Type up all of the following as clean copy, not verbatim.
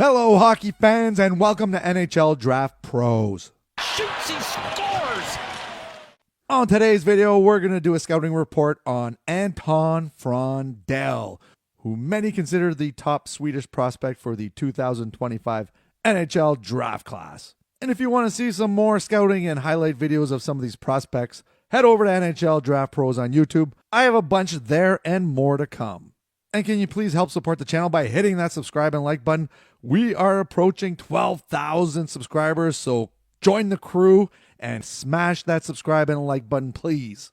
Hello, hockey fans, and welcome to NHL Draft Pros. Shoots, he scores! On today's video, we're going to do a scouting report on Anton Frondell, who many consider the top Swedish prospect for the 2025 NHL draft class. And if you want to see some more scouting and highlight videos of some of these prospects, head over to NHL Draft Pros on YouTube. I have a bunch there and more to come. And can you please help support the channel by hitting that subscribe and like button? We are approaching 12,000 subscribers, so join the crew and smash that subscribe and like button, please.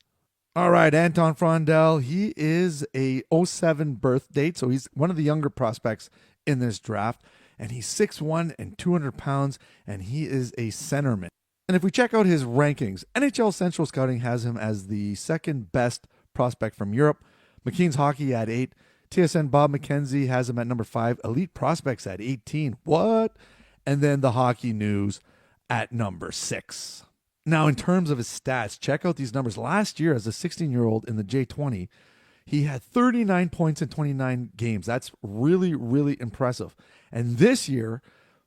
All right, Anton Frondell, he is a 07 birth date, so he's one of the younger prospects in this draft, and he's 6'1" and 200 pounds, and he is a centerman. And if we check out his rankings, NHL Central Scouting has him as the second best prospect from Europe, McKeen's Hockey at 8, TSN Bob McKenzie has him at number 5. Elite Prospects at 18. What? And then the Hockey News at number 6. Now, in terms of his stats, check out these numbers. Last year, as a 16-year-old in the J20, he had 39 points in 29 games. That's really, really impressive. And this year,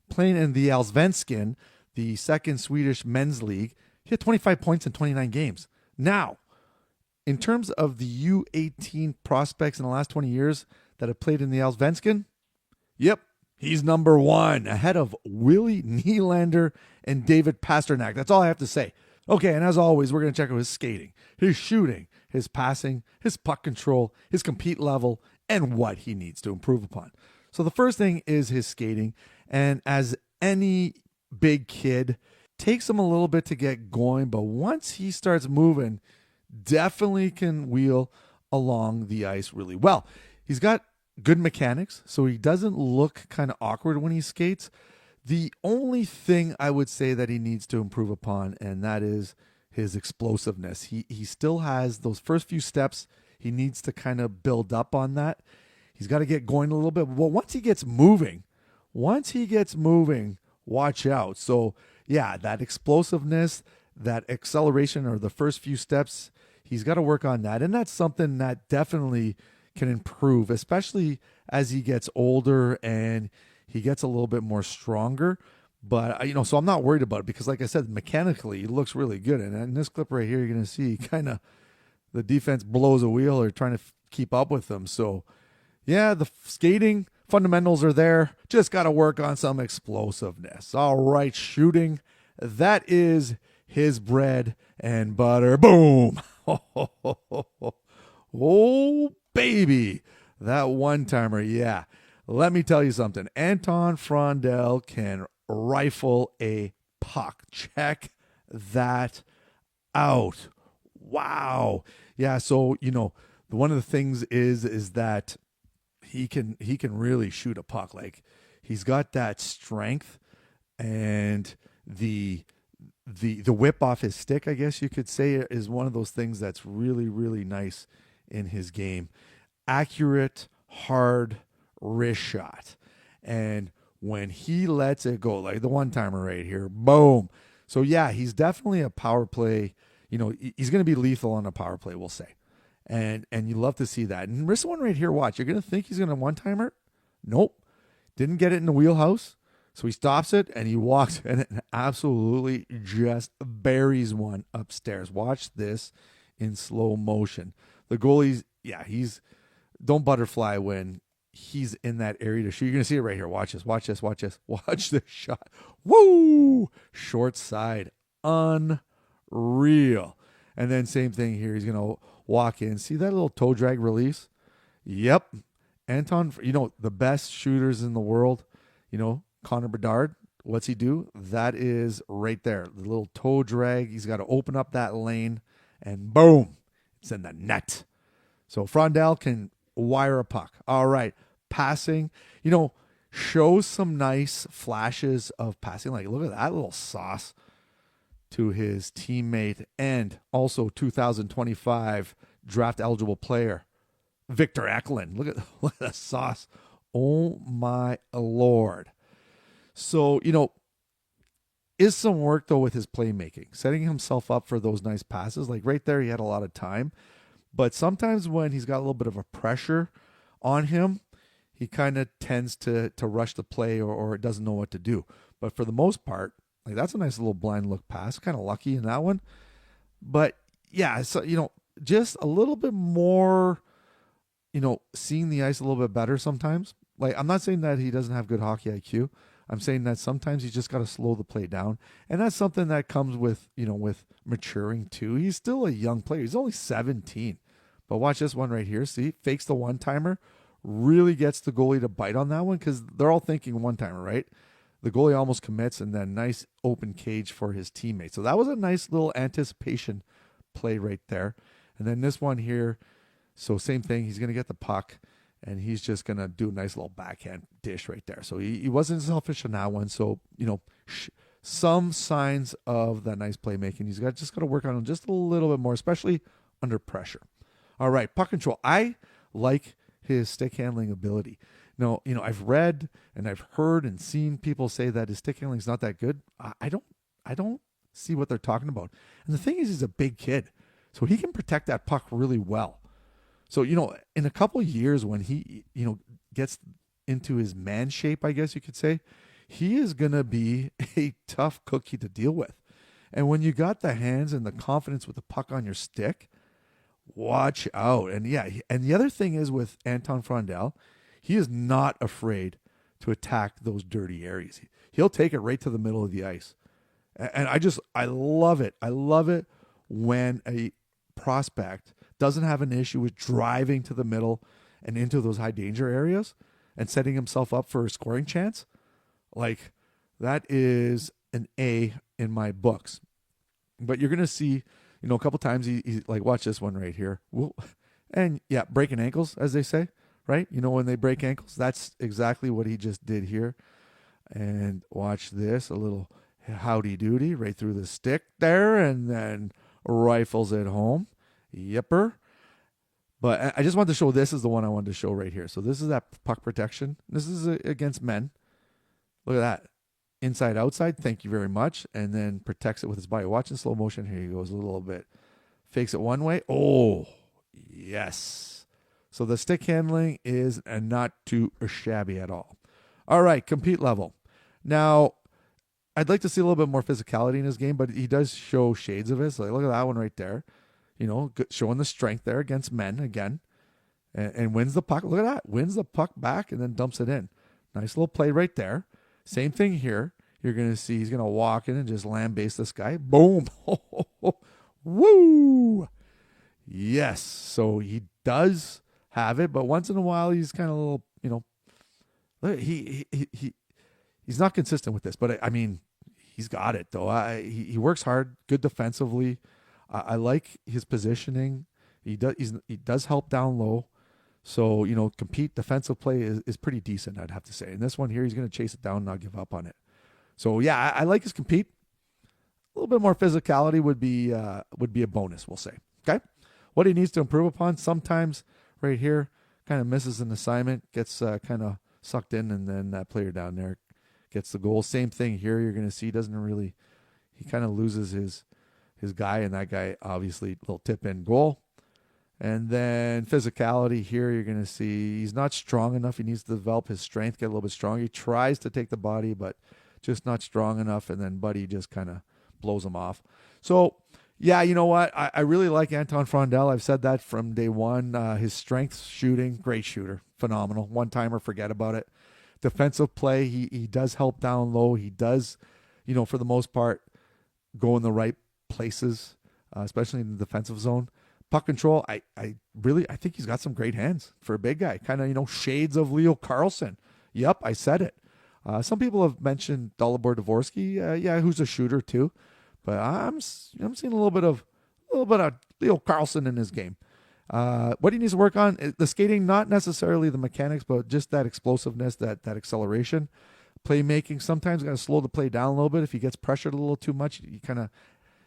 playing in the Allsvenskan, the second Swedish men's league, he had 25 points in 29 games. Now, in terms of the U18 prospects in the last 20 years that have played in the Allsvenskan, yep, he's number 1, ahead of Willie Nylander and David Pasternak. That's all I have to say. Okay, and as always, we're going to check out his skating, his shooting, his passing, his puck control, his compete level, and what he needs to improve upon. So the first thing is his skating, and as any big kid, takes him a little bit to get going, but once he starts moving, definitely can wheel along the ice really well. He's got good mechanics, so he doesn't look kind of awkward when he skates. The only thing I would say that he needs to improve upon, and that is his explosiveness. He still has those first few steps. He needs to kind of build up on that. He's got to get going a little bit. Well, once he gets moving, watch out. So yeah, that explosiveness, that acceleration, or the first few steps, he's got to work on that. And that's something that definitely can improve, especially as he gets older and he gets a little bit more stronger. But, so I'm not worried about it because, like I said, mechanically, he looks really good. And in this clip right here, you're going to see kind of the defense blows a wheel or trying to keep up with them. So, yeah, the skating fundamentals are there. Just got to work on some explosiveness. All right, shooting. That is his bread and butter. Boom. Oh, baby. That one-timer, yeah. Let me tell you something. Anton Frondell can rifle a puck. Check that out. Wow. Yeah, so, one of the things is that he can really shoot a puck. Like, he's got that strength and the whip off his stick, I guess you could say, is one of those things that's really, really nice in his game. Accurate, hard wrist shot. And when he lets it go, like the one-timer right here, boom. So, yeah, he's definitely a power play. He's going to be lethal on a power play, we'll say. And you love to see that. And this one right here, watch. You're going to think he's going to one-timer? Nope. Didn't get it in the wheelhouse. So he stops it and he walks and it absolutely just buries one upstairs. Watch this in slow motion. The goalie's, don't butterfly when he's in that area to shoot. You're going to see it right here. Watch this. Watch this shot. Woo! Short side. Unreal. And then same thing here. He's going to walk in. See that little toe drag release? Yep. Anton, the best shooters in the world, Connor Bedard, what's he do? That is right there. The little toe drag. He's got to open up that lane, and boom, it's in the net. So Frondell can wire a puck. All right. Passing, shows some nice flashes of passing. Like, look at that little sauce to his teammate and also 2025 draft eligible player, Victor Eklund. Look at the sauce. Oh, my Lord. So, is some work, though, with his playmaking, setting himself up for those nice passes. Like right there, he had a lot of time. But sometimes when he's got a little bit of a pressure on him, he kind of tends to rush the play or doesn't know what to do. But for the most part, like that's a nice little blind look pass. Kind of lucky in that one. But yeah, so just a little bit more, seeing the ice a little bit better sometimes. Like I'm not saying that he doesn't have good hockey IQ. I'm saying that sometimes he's just got to slow the play down, and that's something that comes with with maturing too. He's still a young player. He's only 17, but watch this one right here. See, fakes the one timer, really gets the goalie to bite on that one because they're all thinking one timer, right? The goalie almost commits, and then nice open cage for his teammate. So that was a nice little anticipation play right there. And then this one here, so same thing. He's going to get the puck, and he's just going to do a nice little backhand dish right there. So he wasn't selfish on that one. So, some signs of that nice playmaking. He's just got to work on him just a little bit more, especially under pressure. All right, puck control. I like his stick handling ability. No, I've read and I've heard and seen people say that his stick handling is not that good. I don't see what they're talking about. And the thing is, he's a big kid, so he can protect that puck really well. So, in a couple of years when he, gets into his man shape, I guess you could say, he is going to be a tough cookie to deal with. And when you got the hands and the confidence with the puck on your stick, watch out. And yeah, and the other thing is with Anton Frondell, he is not afraid to attack those dirty areas. He'll take it right to the middle of the ice. And I love it. I love it when a prospect doesn't have an issue with driving to the middle and into those high danger areas and setting himself up for a scoring chance. Like, that is an A in my books. But you're going to see, a couple times he like, watch this one right here. And yeah, breaking ankles, as they say, right? When they break ankles, that's exactly what he just did here. And watch this, a little howdy doody right through the stick there, and then rifles it home. Yipper. But I just wanted to show, this is the one I wanted to show right here. So this is that puck protection. This is against men. Look at that. Inside, outside. Thank you very much. And then protects it with his body. Watch in slow motion. Here he goes a little bit. Fakes it one way. Oh, yes. So the stick handling is not too shabby at all. All right, compete level. Now, I'd like to see a little bit more physicality in his game, but he does show shades of it. So look at that one right there. Showing the strength there against men again. And wins the puck. Look at that. Wins the puck back and then dumps it in. Nice little play right there. Same thing here. You're going to see he's going to walk in and just lambaste this guy. Boom. Woo. Yes. So he does have it, but once in a while he's kind of a little, he's not consistent with this, but I mean, he's got it though. He works hard, good defensively. I like his positioning. He does help down low. So, compete defensive play is pretty decent, I'd have to say. And this one here, he's going to chase it down and not give up on it. So, yeah, I like his compete. A little bit more physicality would be a bonus, we'll say. Okay? What he needs to improve upon, sometimes right here, kind of misses an assignment, gets kind of sucked in, and then that player down there gets the goal. Same thing here. You're going to see he kind of loses his guy, and that guy obviously little tip in goal. And then physicality here, you're going to see he's not strong enough. He needs to develop his strength, get a little bit stronger. He tries to take the body, but just not strong enough. And then Buddy just kind of blows him off. So, yeah, you know what? I really like Anton Frondell. I've said that from day one. His strength, shooting, great shooter, phenomenal. One-timer, forget about it. Defensive play, he does help down low. He does, for the most part, go in the right places, especially in the defensive zone. Puck control, I think he's got some great hands for a big guy. Kind of, shades of Leo Carlson. Yep, I said it. Some people have mentioned Dalibor Dvorsky, who's a shooter too. But I'm seeing a little bit of Leo Carlson in his game. What he needs to work on, the skating, not necessarily the mechanics, but just that explosiveness, that acceleration, playmaking. Sometimes got to slow the play down a little bit. If he gets pressured a little too much, he kind of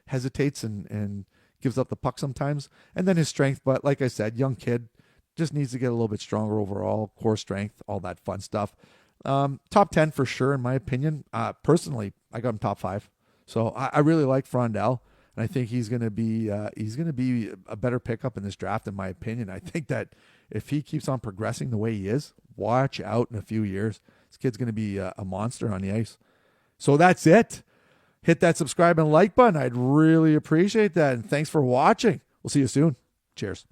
hesitates and gives up the puck sometimes. And then his strength, but like I said, young kid, just needs to get a little bit stronger overall, core strength, all that fun stuff. Top 10 for sure, in my opinion. Personally, I got him top 5. So I really like Frondell, and I think he's going to be a better pickup in this draft, in my opinion. I think that if he keeps on progressing the way he is, watch out in a few years. This kid's going to be a monster on the ice. So that's it. Hit that subscribe and like button. I'd really appreciate that. And thanks for watching. We'll see you soon. Cheers.